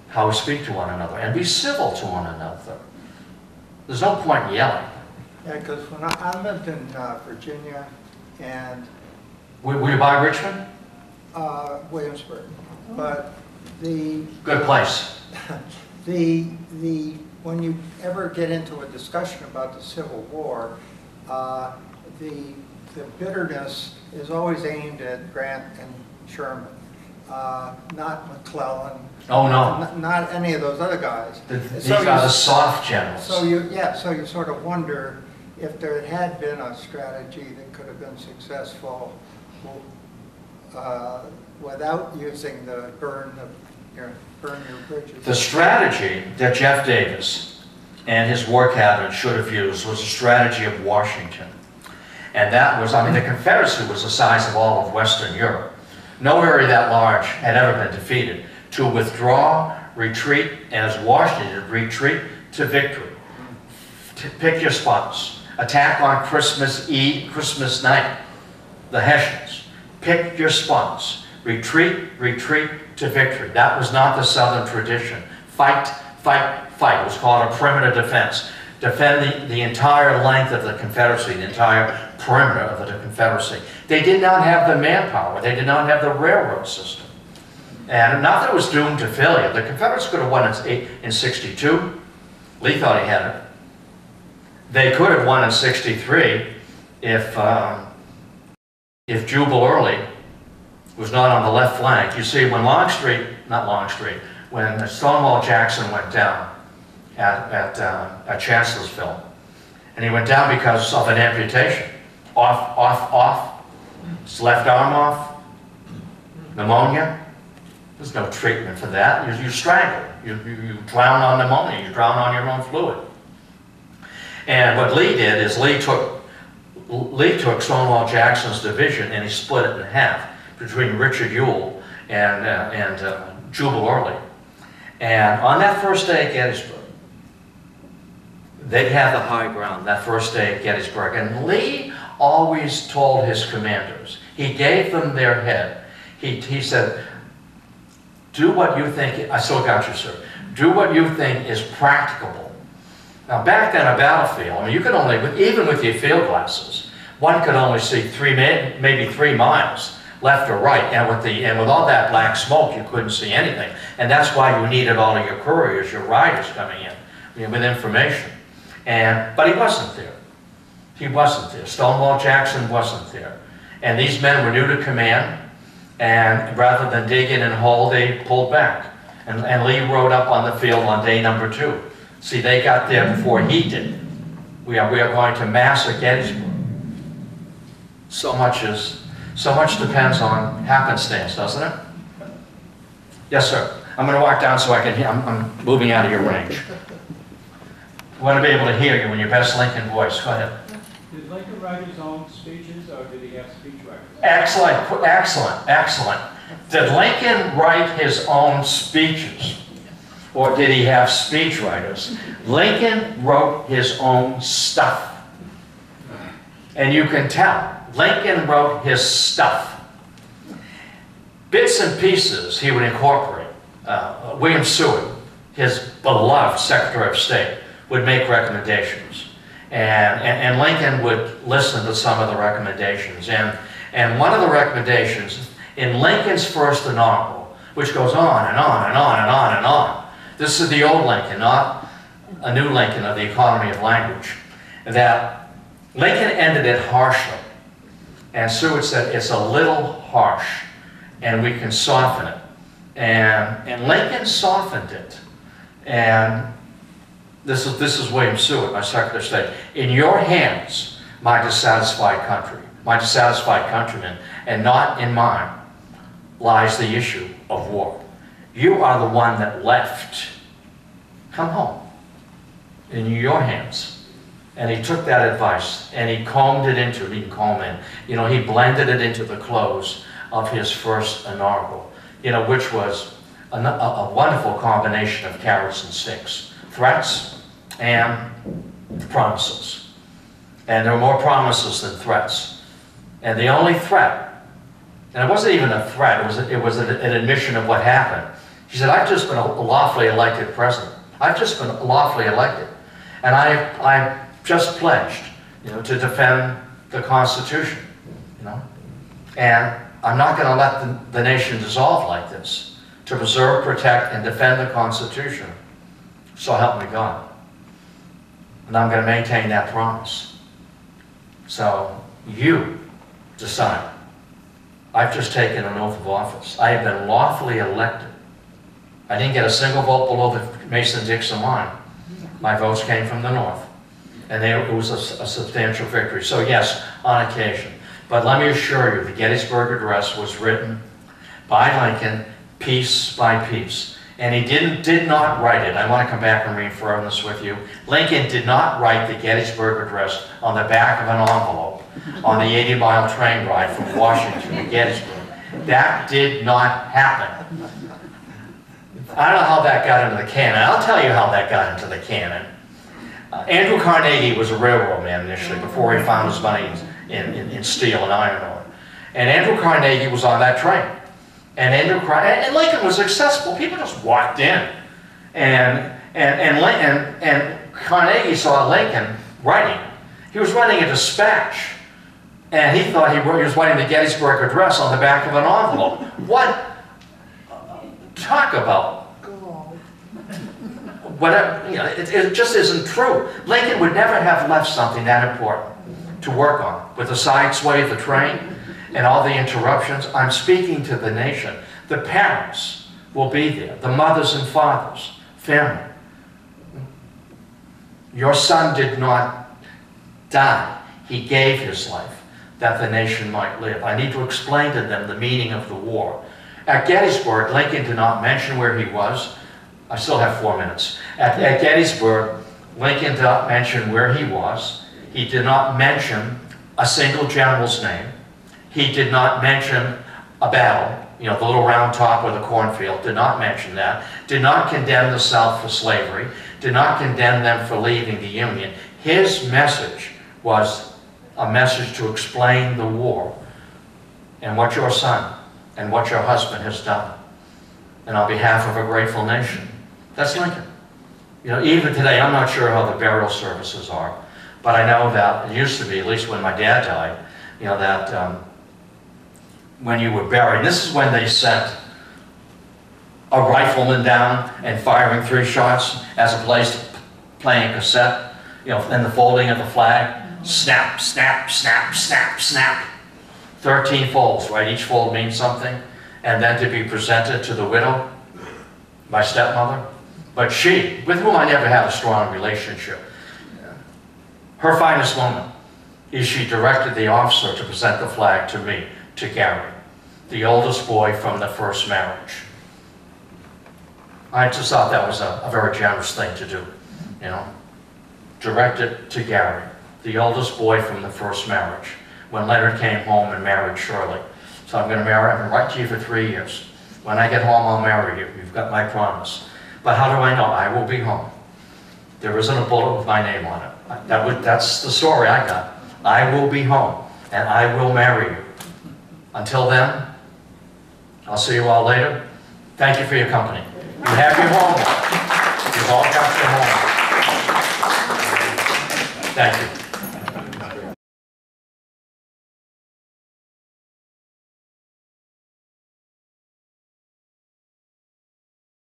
how we speak to one another, and be civil to one another. There's no point in yelling. Yeah, because when I lived in Virginia and... Were you by Richmond? Williamsburg. But the... Good place. When you ever get into a discussion about the Civil War, the bitterness is always aimed at Grant and Sherman, not McClellan. Oh no! Not any of those other guys. These are the soft generals. So you sort of wonder if there had been a strategy that could have been successful without using the burn the Yeah, burn your bridges. The strategy that Jeff Davis and his war cabinet should have used was a strategy of Washington. And that was, I mean, the Confederacy was the size of all of Western Europe. No area that large had ever been defeated. To withdraw, retreat, and as Washington, retreat to victory. Pick your spots. Attack on Christmas Eve, Christmas night. The Hessians. Pick your spots. Retreat, retreat to victory. That was not the Southern tradition. Fight, fight, fight. It was called a perimeter defense. Defend the entire length of the Confederacy, the entire perimeter of the Confederacy. They did not have the manpower. They did not have the railroad system. And not that it was doomed to failure. The Confederates could have won in 62. Lee thought he had it. They could have won in 63 if Jubal Early was not on the left flank. You see, when when Stonewall Jackson went down at Chancellorsville, and he went down because of an amputation. Off, off, off. His left arm off. Pneumonia. There's no treatment for that. You strangle. You drown on pneumonia. You drown on your own fluid. And what Lee did is Lee took Stonewall Jackson's division and he split it in half between Richard Ewell and Jubal Early. And on that first day at Gettysburg, they had the high ground that first day at Gettysburg. And Lee always told his commanders, he gave them their head. He said, do what you think, I still got you, sir. Do what you think is practicable. Now back then, a battlefield, I mean, you could only, even with your field glasses, one could only see maybe 3 miles left or right. And with all that black smoke, you couldn't see anything. And that's why you needed all of your couriers, your riders coming in with information. But he wasn't there. He wasn't there. Stonewall Jackson wasn't there. And these men were new to command. And rather than dig in and hold, they pulled back. And Lee rode up on the field on day number 2. See, they got there before he did. We are going to massacre Gettysburg. So much depends on happenstance, doesn't it? Yes, sir. I'm going to walk down so I can hear. I'm moving out of your range. I want to be able to hear you in your best Lincoln voice. Go ahead. Did Lincoln write his own speeches, or did he have speechwriters? Excellent, excellent, excellent. Did Lincoln write his own speeches, or did he have speechwriters? Lincoln wrote his own stuff. And you can tell, Lincoln wrote his stuff. Bits and pieces he would incorporate. William Seward, his beloved Secretary of State, would make recommendations. And Lincoln would listen to some of the recommendations. And one of the recommendations in Lincoln's first inaugural, which goes on and on and on and on and on. This is the old Lincoln, not a new Lincoln of the economy of language. That Lincoln ended it harshly. And Seward said, it's a little harsh, and we can soften it. And Lincoln softened it. And this is William Seward, my Secretary of State. In your hands, my dissatisfied countrymen, and not in mine, lies the issue of war. You are the one that left. Come home. In your hands. And he took that advice and he combed it into, he blended it into the close of his first inaugural, which was a wonderful combination of carrots and sticks. Threats and promises. And there were more promises than threats. And the only threat, and it wasn't even a threat, it was an admission of what happened. He said, I've just been a lawfully elected president. I've just been lawfully elected. And I've just pledged, to defend the Constitution, And I'm not going to let the nation dissolve like this, to preserve, protect, and defend the Constitution. So help me God. And I'm going to maintain that promise. So you decide. I've just taken an oath of office. I have been lawfully elected. I didn't get a single vote below the Mason-Dixon line. My votes came from the North. And it was a substantial victory. So yes, on occasion. But let me assure you, the Gettysburg Address was written by Lincoln piece by piece. And he did not write it. I want to come back and reaffirm this with you. Lincoln did not write the Gettysburg Address on the back of an envelope on the 80-mile train ride from Washington to Gettysburg. That did not happen. I don't know how that got into the canon. I'll tell you how that got into the canon. Andrew Carnegie was a railroad man initially before he found his money in steel and iron ore. And Andrew Carnegie was on that train. And Lincoln was accessible. People just walked in. And Carnegie saw Lincoln writing. He was writing a dispatch. And he thought he was writing the Gettysburg Address on the back of an envelope. What? Talk about. Whatever, you know, it just isn't true. Lincoln would never have left something that important to work on. With the side sway of the train and all the interruptions, I'm speaking to the nation. The parents will be there, the mothers and fathers, family. Your son did not die. He gave his life that the nation might live. I need to explain to them the meaning of the war. At Gettysburg, Lincoln did not mention where he was. I still have 4 minutes. At Gettysburg, Lincoln did not mention where he was. He did not mention a single general's name. He did not mention a battle, you know, the little round top or the cornfield, did not mention that. Did not condemn the South for slavery. Did not condemn them for leaving the Union. His message was a message to explain the war and what your son and what your husband has done. And on behalf of a grateful nation. That's Lincoln. You know, even today, I'm not sure how the burial services are, but I know that it used to be, at least when my dad died, you know, that when you were buried, this is when they sent a rifleman down and firing 3 shots as opposed to playing a cassette, you know, and the folding of the flag. Snap, snap, snap, snap, snap. 13 folds, right? Each fold means something. And then to be presented to the widow, my stepmother. But she, with whom I never had a strong relationship, her finest moment is she directed the officer to present the flag to me, to Gary, the oldest boy from the first marriage. I just thought that was a very generous thing to do, you know. Direct it to Gary, the oldest boy from the first marriage, when Leonard came home and married Shirley. So I'm going to write to you for 3 years. When I get home, I'll marry you. You've got my promise. But how do I know? I will be home. There isn't a bullet with my name on it. That's the story I got. I will be home, and I will marry you. Until then, I'll see you all later. Thank you for your company. You have your home. You've all got your home.